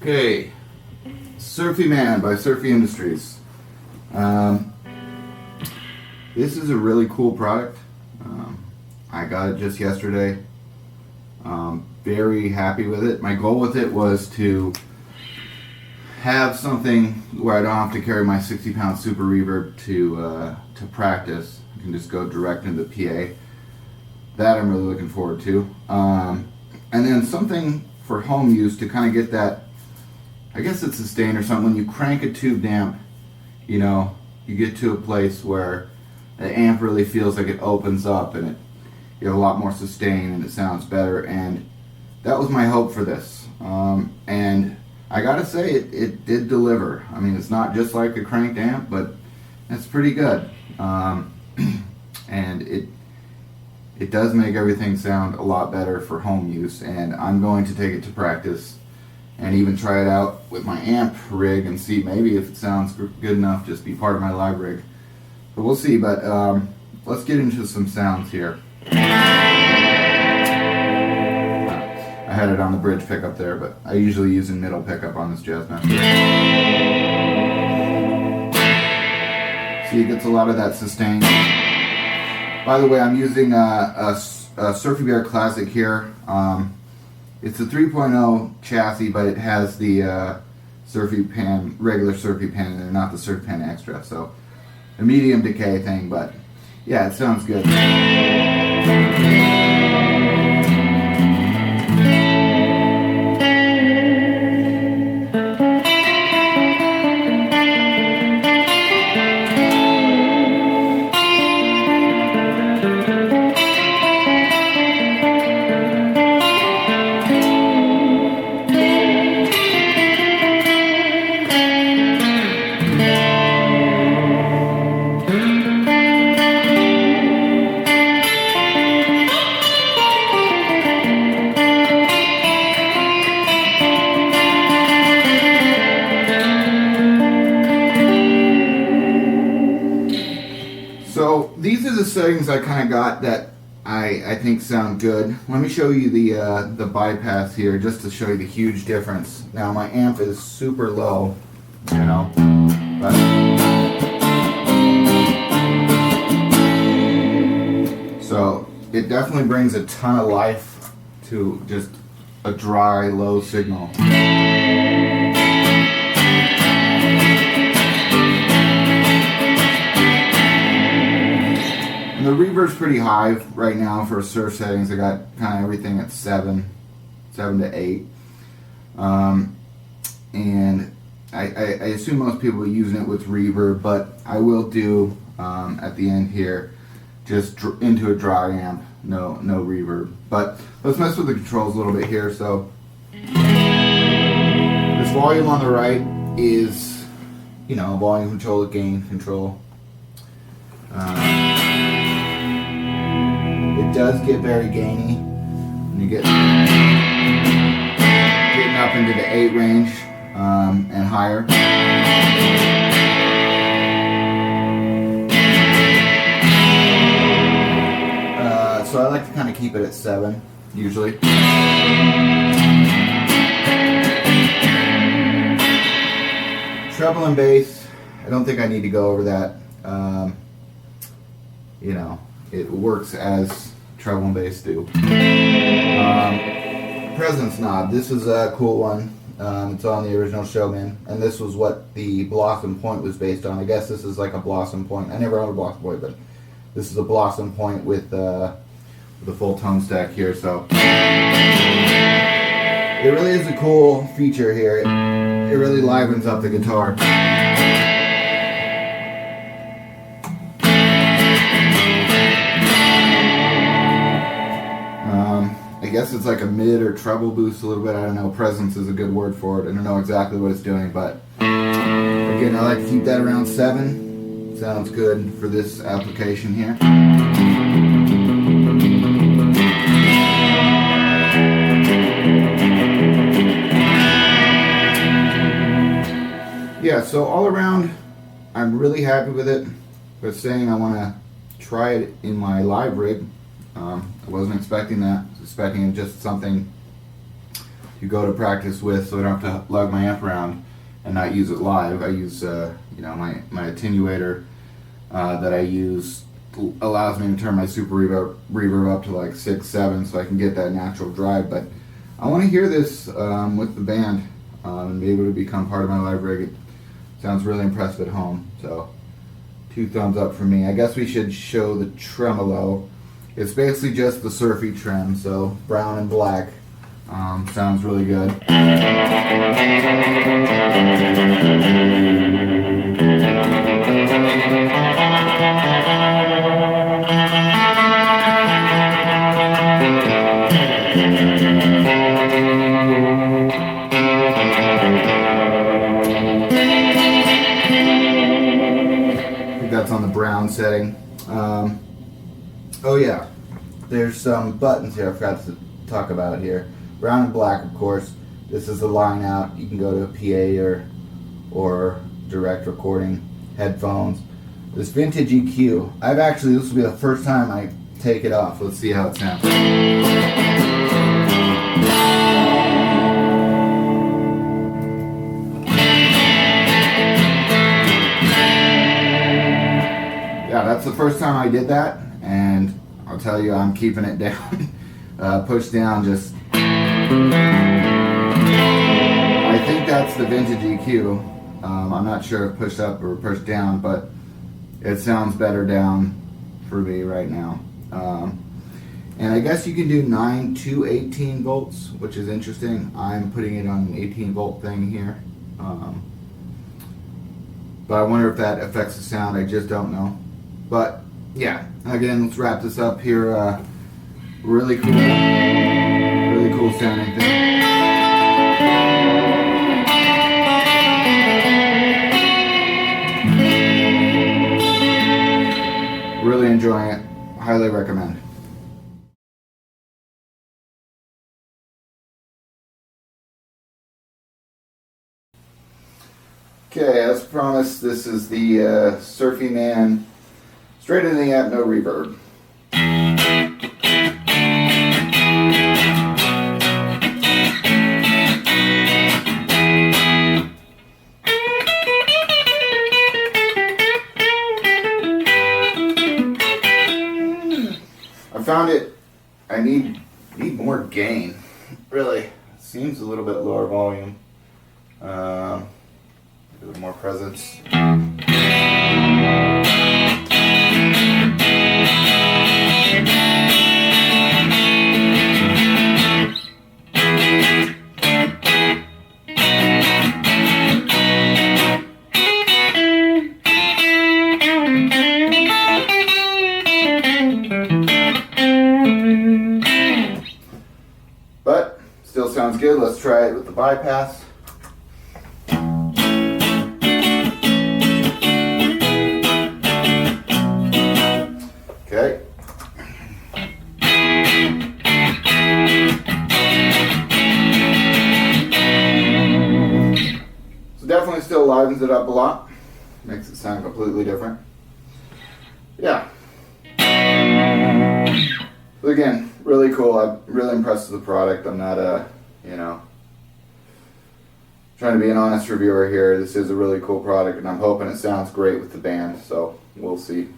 Okay, Surfyman by Surfy Industries. This is a really cool product. I got it just yesterday. Very happy with it. My goal with it was to have something where I don't have to carry my 60-pound super reverb to practice. I can just go direct into the PA. That I'm really looking forward to. And then something for home use to kind of get that, I guess it's sustain or something. When you crank a tube amp, you know, you get to a place where the amp really feels like it opens up and you have a lot more sustain and it sounds better. And that was my hope for this. And I gotta say, it did deliver. I mean, it's not just like a cranked amp, but it's pretty good. And it does make everything sound a lot better for home use. And I'm going to take it to practice and even try it out with my amp rig and see maybe if it sounds good enough just be part of my live rig. But we'll see. But let's get into some sounds here. I had it on the bridge pickup there, but I usually use a middle pickup on this Jazzmaster. See, it gets a lot of that sustain. By the way, I'm using a Surfy Bear Classic here. It's a 3.0 chassis, but it has the Surfyman, regular Surfyman in there, not the Surfyman Extra. So a medium decay thing, but yeah, it sounds good. So these are the settings I kind of got that I think sound good. Let me show you the bypass here just to show you the huge difference. Now my amp is super low, you know, but so it definitely brings a ton of life to just a dry, low signal. The reverb's pretty high right now for surf settings. I got kind of everything at 7 to 8. And I assume most people are using it with reverb, but I will do at the end here just into a dry amp, no reverb. But let's mess with the controls a little bit here. So this volume on the right is, you know, volume control, gain control. It does get very gainy when you getting up into the 8 range and higher. So I like to kind of keep it at 7 usually. Treble and bass, I don't think I need to go over that. You know, it works as treble and bass do. Presence knob. This is a cool one. It's on the original Showman, and this was what the Blossom Point was based on. I guess this is like a Blossom Point. I never owned a Blossom Point, but this is a Blossom Point with the full tone stack here. So it really is a cool feature here. It really livens up the guitar. I guess it's like a mid or treble boost a little bit. I don't know. Presence is a good word for it. I don't know exactly what it's doing, but again, I like to keep that around 7. Sounds good for this application here. Yeah, so all around, I'm really happy with it. But saying I want to try it in my live rig. I wasn't expecting that. I was expecting just something to to go to practice with, so I don't have to lug my amp around and not use it live. I use you know, my attenuator that I use allows me to turn my super reverb up to like 6, 7, so I can get that natural drive. But I want to hear this with the band and be able to become part of my live rig. It sounds really impressive at home, so 2 thumbs up for me. I guess we should show the tremolo. It's basically just the Surfy trem, so brown and black. Sounds really good. I think that's on the brown setting. Oh yeah, there's some buttons here I forgot to talk about here. Brown and black, of course. This is the line out. You can go to a PA or direct recording, headphones. This vintage EQ. This will be the first time I take it off. Let's see how it sounds. Yeah, that's the first time I did that, and I'll tell you, I'm keeping it down. Push down, just. I think that's the vintage EQ. I'm not sure if pushed up or pushed down, but it sounds better down for me right now. And I guess you can do 9 to 18 volts, which is interesting. I'm putting it on an 18 volt thing here. But I wonder if that affects the sound. I just don't know. But yeah, again, let's wrap this up here. Really cool sounding thing. Really enjoying it. Highly recommend. Okay, as promised, this is the Surfyman straight in the amp, no reverb. I found it, I need more gain, really. It seems a little bit lower volume. A little more presence. But still sounds good. Let's try it with the bypass. Okay. So definitely still livens it up a lot. Makes it sound completely different. Yeah. So again, really cool. I'm really impressed with the product. I'm not trying to be an honest reviewer here. This is a really cool product, and I'm hoping it sounds great with the band, so we'll see.